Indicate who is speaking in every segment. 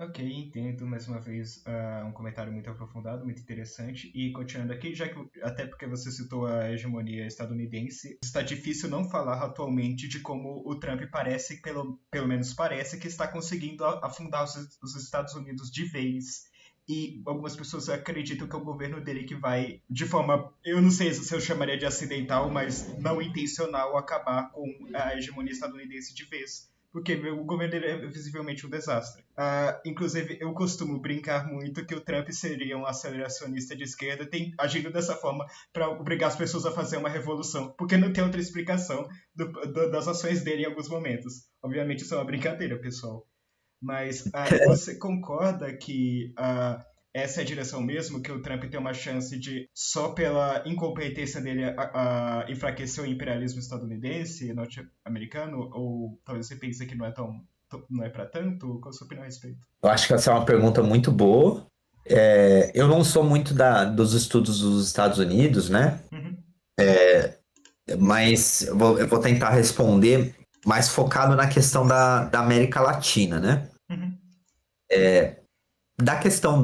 Speaker 1: Ok, entendo. Mais uma vez, um comentário muito aprofundado, muito interessante. E continuando aqui, já que até porque você citou a hegemonia estadunidense, está difícil não falar atualmente de como o Trump parece, pelo menos parece, que está conseguindo afundar os Estados Unidos de vez. E algumas pessoas acreditam que é o governo dele que vai, de forma, eu não sei se eu chamaria de acidental, mas não intencional, acabar com a hegemonia estadunidense de vez, porque o governo dele é visivelmente um desastre. Inclusive, eu costumo brincar muito que o Trump seria um aceleracionista de esquerda, agindo dessa forma para obrigar as pessoas a fazer uma revolução, porque não tem outra explicação das ações dele em alguns momentos. Obviamente, isso é uma brincadeira, pessoal. Mas você concorda que essa é a direção mesmo, que o Trump tem uma chance de, só pela incompetência dele, enfraquecer o imperialismo estadunidense, norte-americano? Ou talvez você pense que não é para tanto? Qual a sua opinião a respeito?
Speaker 2: Eu acho que essa é uma pergunta muito boa. Eu não sou muito dos estudos dos Estados Unidos, né?
Speaker 1: Uhum,
Speaker 2: Mas eu vou tentar responder mais focado na questão da América Latina, né?
Speaker 1: uhum,
Speaker 2: Da questão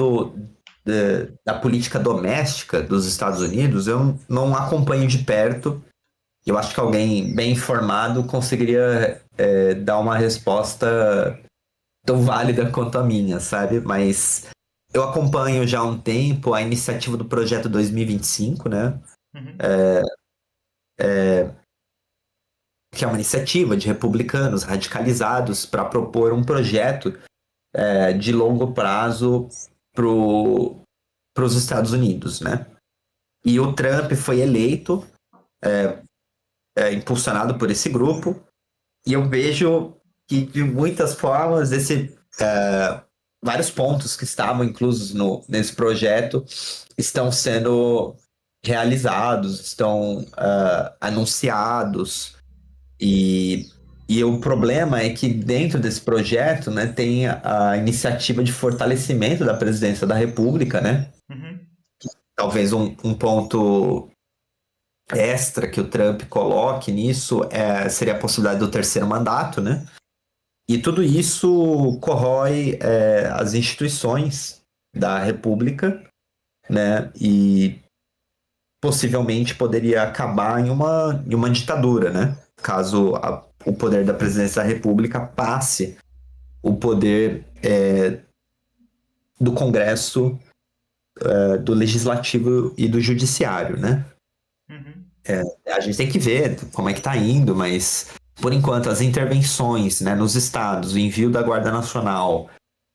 Speaker 2: da política doméstica dos Estados Unidos, eu não acompanho de perto. Eu acho que alguém bem informado conseguiria dar uma resposta tão válida quanto a minha, sabe? Mas eu acompanho já há um tempo a iniciativa do Projeto 2025, né?
Speaker 1: uhum,
Speaker 2: Que é uma iniciativa de republicanos radicalizados para propor um projeto de longo prazo para os Estados Unidos, né? E o Trump foi eleito, impulsionado por esse grupo, e eu vejo que, de muitas formas, vários pontos que estavam inclusos nesse projeto estão sendo realizados, estão anunciados, e, e o problema é que dentro desse projeto, né, tem a iniciativa de fortalecimento da presidência da República, né?
Speaker 1: uhum,
Speaker 2: Talvez um ponto extra que o Trump coloque nisso seria a possibilidade do terceiro mandato, né? E tudo isso corrói as instituições da República, né? E possivelmente poderia acabar em uma ditadura, né? Caso o poder da presidência da República passe o poder do Congresso, do Legislativo e do Judiciário, né?
Speaker 1: uhum.
Speaker 2: A gente tem que ver como é que está indo, mas por enquanto as intervenções, né, nos estados, o envio da Guarda Nacional,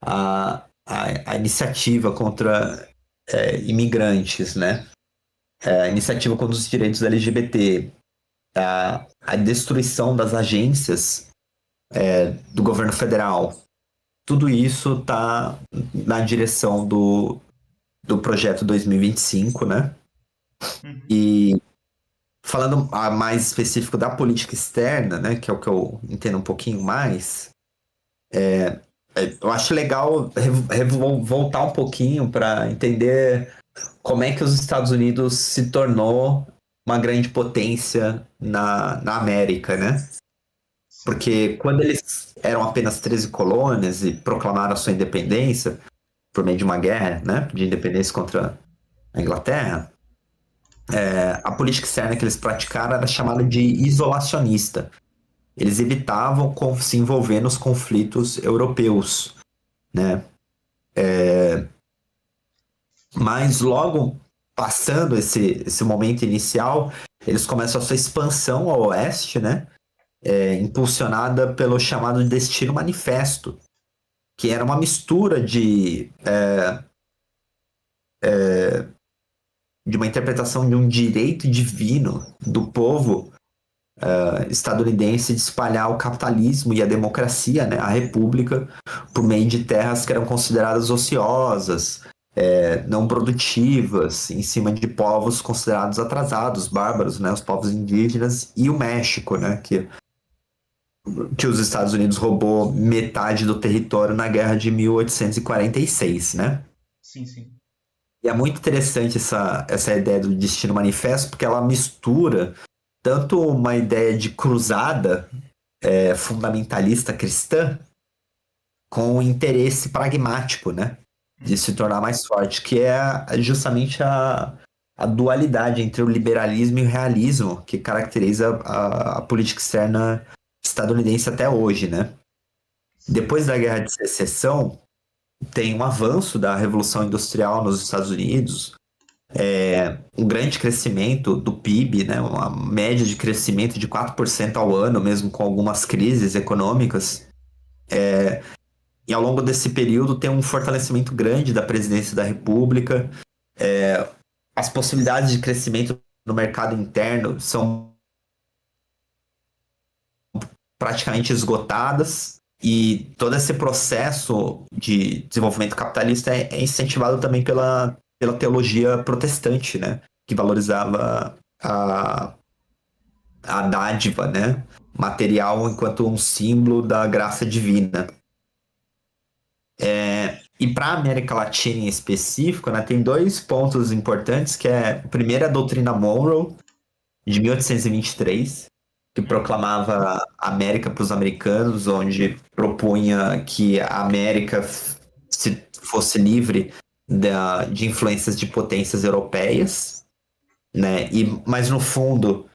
Speaker 2: a iniciativa contra imigrantes, né, a iniciativa contra os direitos LGBT, a destruição das agências do governo federal, tudo isso está na direção do projeto 2025, né?
Speaker 1: Uhum.
Speaker 2: E falando mais específico da política externa, né, que é o que eu entendo um pouquinho mais, eu acho legal voltar um pouquinho para entender como é que os Estados Unidos se tornou uma grande potência na América, né?
Speaker 1: Sim.
Speaker 2: Porque quando eles eram apenas 13 colônias e proclamaram a sua independência por meio de uma guerra, né, de independência contra a Inglaterra, a política externa que eles praticaram era chamada de isolacionista. Eles evitavam se envolver nos conflitos europeus, né? Mas logo passando esse momento inicial, eles começam a sua expansão ao oeste, né? Impulsionada pelo chamado Destino Manifesto, que era uma mistura de uma interpretação de um direito divino do povo estadunidense de espalhar o capitalismo e a democracia, né, a república, por meio de terras que eram consideradas ociosas, não produtivas, em cima de povos considerados atrasados, bárbaros, né, os povos indígenas, e o México, né, que os Estados Unidos roubou metade do território na Guerra de 1846, né?
Speaker 1: Sim, sim.
Speaker 2: E é muito interessante essa ideia do Destino Manifesto, porque ela mistura tanto uma ideia de cruzada fundamentalista cristã, com o interesse pragmático, né? De se tornar mais forte, que é justamente a dualidade entre o liberalismo e o realismo que caracteriza a política externa estadunidense até hoje, né? Depois da Guerra de Secessão, tem um avanço da Revolução Industrial nos Estados Unidos, um grande crescimento do PIB, né? Uma média de crescimento de 4% ao ano, mesmo com algumas crises econômicas. E ao longo desse período tem um fortalecimento grande da presidência da República. As possibilidades de crescimento no mercado interno são praticamente esgotadas e todo esse processo de desenvolvimento capitalista é incentivado também pela teologia protestante, né? Que valorizava a dádiva, né? Material enquanto um símbolo da graça divina. E para a América Latina em específico, né, tem 2 pontos importantes, que é, primeiro, a doutrina Monroe, de 1823, que proclamava a América para os americanos, onde propunha que a América fosse livre de influências de potências europeias, né? Mas no fundo,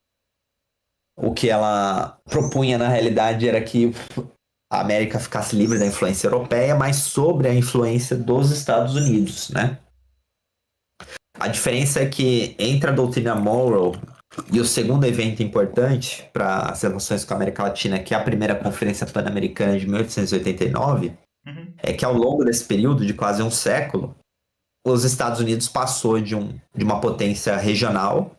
Speaker 2: o que ela propunha na realidade era que a América ficasse livre da influência europeia, mas sobre a influência dos Estados Unidos, né? A diferença é que entre a doutrina Monroe e o segundo evento importante para as relações com a América Latina, que é a primeira Conferência Pan-Americana de 1889, é que ao longo desse período de quase um século, os Estados Unidos passou de uma potência regional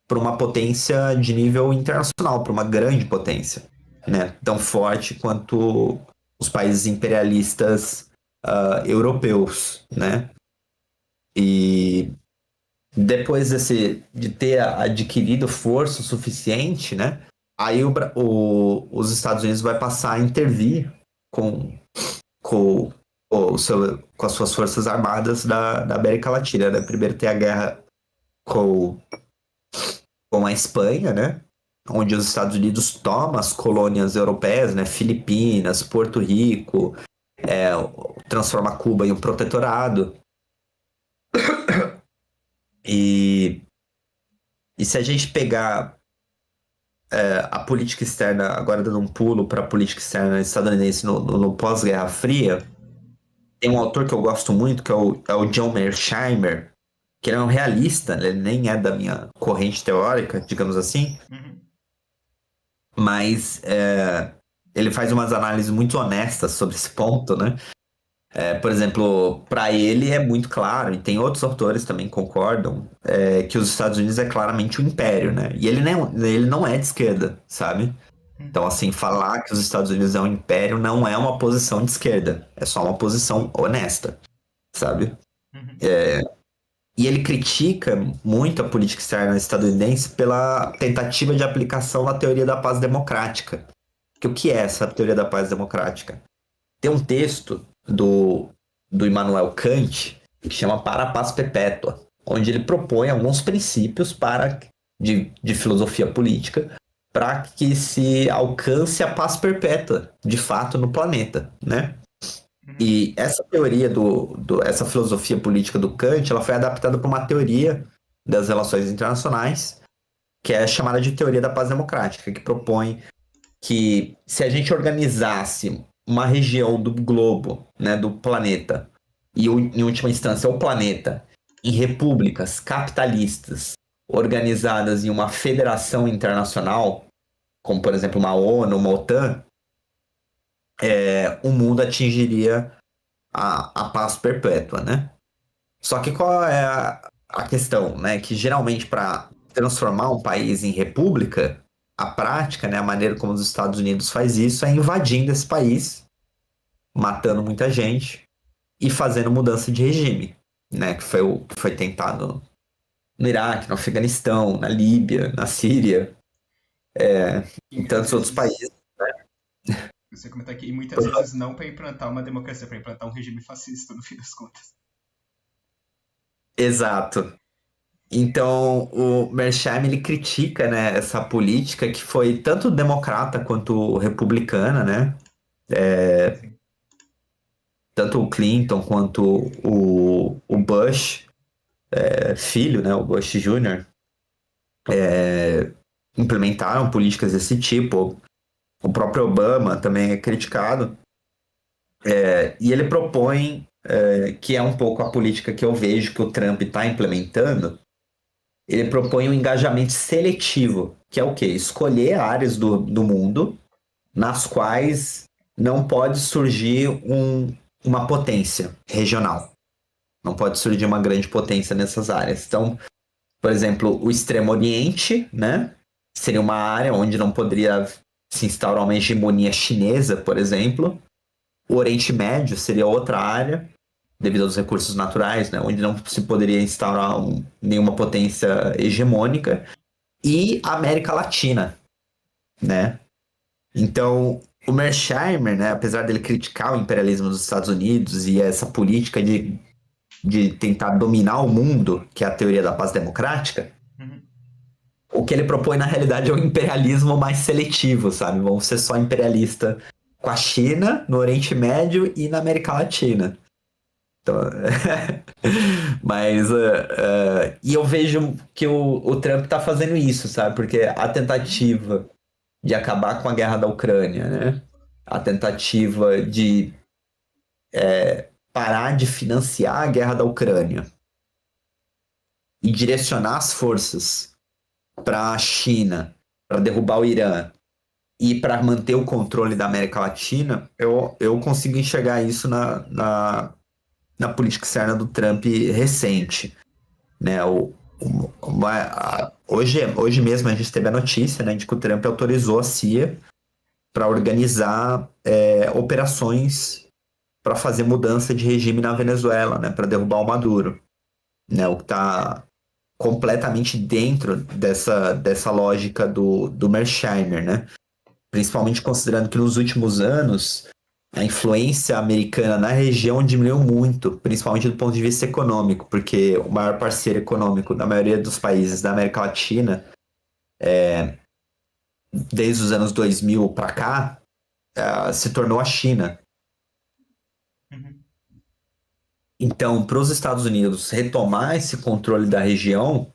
Speaker 2: para uma potência de nível internacional, para uma grande potência, né? Tão forte quanto os países imperialistas europeus, né? E depois de ter adquirido força suficiente, né? Aí os Estados Unidos vai passar a intervir com as suas forças armadas da América Latina, né? Primeiro tem a guerra com a Espanha, né? Onde os Estados Unidos tomam as colônias europeias, né? Filipinas, Porto Rico, transforma Cuba em um protetorado. E se a gente pegar a política externa, agora dando um pulo para a política externa estadunidense no pós-Guerra Fria, tem um autor que eu gosto muito, que é o John Mearsheimer, que ele é um realista, ele nem é da minha corrente teórica, digamos assim, mas ele faz umas análises muito honestas sobre esse ponto, né? Por exemplo, para ele é muito claro, e tem outros autores também que concordam, que os Estados Unidos é claramente um império, né? E ele não é de esquerda, sabe? Então, assim, falar que os Estados Unidos é um império não é uma posição de esquerda, é só uma posição honesta, sabe? E ele critica muito a política externa estadunidense pela tentativa de aplicação da teoria da paz democrática. O que é essa teoria da paz democrática? Tem um texto do Immanuel Kant que chama Para a Paz Perpétua, onde ele propõe alguns princípios de filosofia política para que se alcance a paz perpétua, de fato, no planeta, né? E essa teoria essa filosofia política do Kant, ela foi adaptada para uma teoria das relações internacionais, que é chamada de teoria da paz democrática, que propõe que se a gente organizasse uma região do globo, né, do planeta, e em última instância o planeta, em repúblicas capitalistas organizadas em uma federação internacional, como por exemplo uma ONU, uma OTAN, o mundo atingiria a paz perpétua, né? Só que qual é a questão, né? Que geralmente para transformar um país em república, a prática, né, a maneira como os Estados Unidos faz isso é invadindo esse país, matando muita gente e fazendo mudança de regime, né? Que foi o que foi tentado no Iraque, no Afeganistão, na Líbia, na Síria, em tantos outros países.
Speaker 1: Você comenta aqui, e muitas vezes não para implantar uma democracia, para implantar um regime fascista, no fim das contas.
Speaker 2: Exato. Então, o Mearsheimer, ele critica, né, essa política que foi tanto democrata quanto republicana, né? tanto o Clinton quanto o Bush, filho, né, o Bush Jr., implementaram políticas desse tipo. O próprio Obama também é criticado. E ele propõe, que é um pouco a política que eu vejo que o Trump está implementando, ele propõe um engajamento seletivo, que é o quê? Escolher áreas do mundo nas quais não pode surgir uma potência regional. Não pode surgir uma grande potência nessas áreas. Então, por exemplo, o Extremo Oriente, né? Seria uma área onde não poderia se instaurar uma hegemonia chinesa, por exemplo. O Oriente Médio seria outra área, devido aos recursos naturais, né? Onde não se poderia instaurar nenhuma potência hegemônica. E a América Latina, né? Então, o Mearsheimer, né, apesar dele criticar o imperialismo dos Estados Unidos e essa política de tentar dominar o mundo, que é a teoria da paz democrática, o que ele propõe na realidade é um imperialismo mais seletivo, sabe? Vão ser só imperialista com a China, no Oriente Médio e na América Latina. Então, mas e eu vejo que o Trump tá fazendo isso, sabe? Porque a tentativa de acabar com a guerra da Ucrânia, né? A tentativa de parar de financiar a guerra da Ucrânia e direcionar as forças para a China, para derrubar o Irã e para manter o controle da América Latina, eu consigo enxergar isso na política externa do Trump recente. Né? Hoje mesmo a gente teve a notícia, né, de que o Trump autorizou a CIA para organizar operações para fazer mudança de regime na Venezuela, né, para derrubar o Maduro, né, o que está completamente dentro dessa lógica do Mearsheimer, né, principalmente considerando que nos últimos anos a influência americana na região diminuiu muito, principalmente do ponto de vista econômico, porque o maior parceiro econômico da maioria dos países da América Latina, desde os anos 2000 para cá, se tornou a China. Então, para os Estados Unidos retomar esse controle da região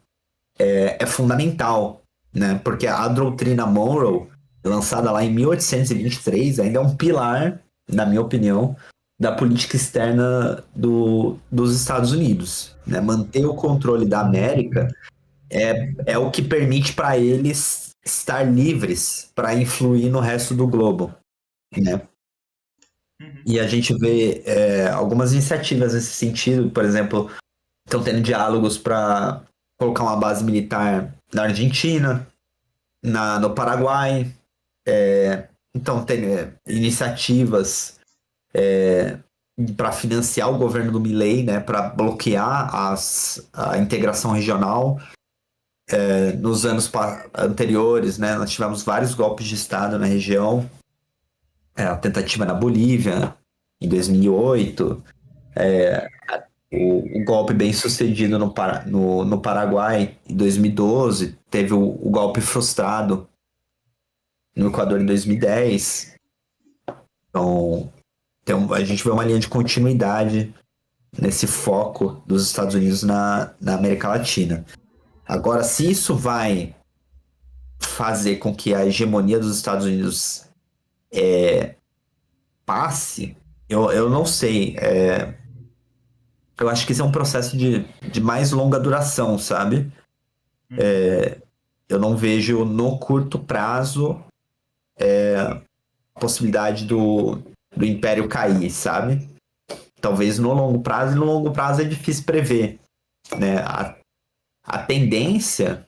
Speaker 2: é fundamental, né? Porque a doutrina Monroe, lançada lá em 1823, ainda é um pilar, na minha opinião, da política externa dos Estados Unidos. Né? Manter o controle da América é o que permite para eles estar livres para influir no resto do globo. Né? E a gente vê algumas iniciativas nesse sentido, por exemplo, estão tendo diálogos para colocar uma base militar na Argentina, no Paraguai. Então, tem iniciativas para financiar o governo do Milei, né, para bloquear a integração regional. Nos anos anteriores, né, nós tivemos vários golpes de Estado na região. A tentativa na Bolívia, em 2008. O golpe bem sucedido no Paraguai, em 2012. Teve o golpe frustrado no Equador em 2010. Então, a gente vê uma linha de continuidade nesse foco dos Estados Unidos na América Latina. Agora, se isso vai fazer com que a hegemonia dos Estados Unidos passe, eu não sei. Eu acho que isso é um processo de mais longa duração, sabe? Eu não vejo no curto prazo a possibilidade do império cair, sabe? Talvez no longo prazo, e no longo prazo é difícil prever. Né? A tendência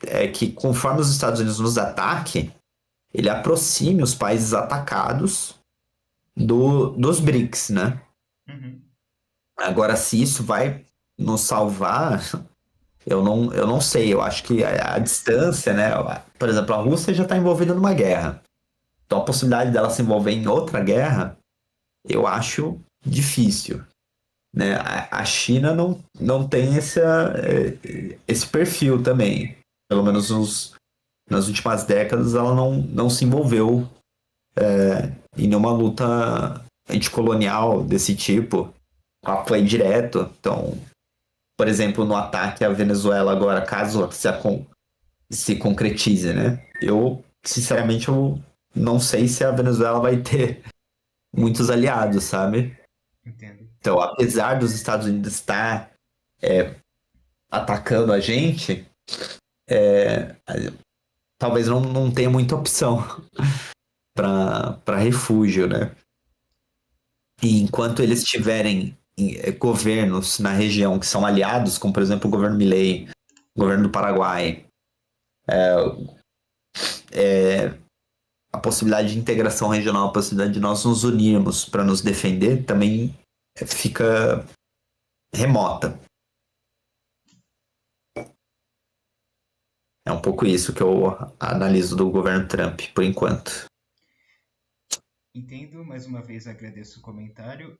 Speaker 2: é que conforme os Estados Unidos nos ataquem, ele aproxime os países atacados dos BRICS, né? Agora, se isso vai nos salvar, eu não sei. Eu acho que a distância, né? Por exemplo, a Rússia já está envolvida numa guerra. Então, a possibilidade dela se envolver em outra guerra, eu acho difícil. Né? A China não tem esse perfil também. Pelo menos nas últimas décadas, ela não se envolveu em nenhuma luta anticolonial desse tipo, apoio direto. Então, por exemplo, no ataque à Venezuela agora, caso se concretize, né? Eu, sinceramente, eu não sei se a Venezuela vai ter muitos aliados, sabe?
Speaker 1: Entendo.
Speaker 2: Então, apesar dos Estados Unidos estar atacando a gente, é, talvez não tenha muita opção para refúgio, né? E enquanto eles tiverem governos na região que são aliados, como por exemplo o governo Milei, o governo do Paraguai, a possibilidade de integração regional, a possibilidade de nós nos unirmos para nos defender também fica remota. É um pouco isso que eu analiso do governo Trump, por enquanto.
Speaker 1: Entendo, mais uma vez agradeço o comentário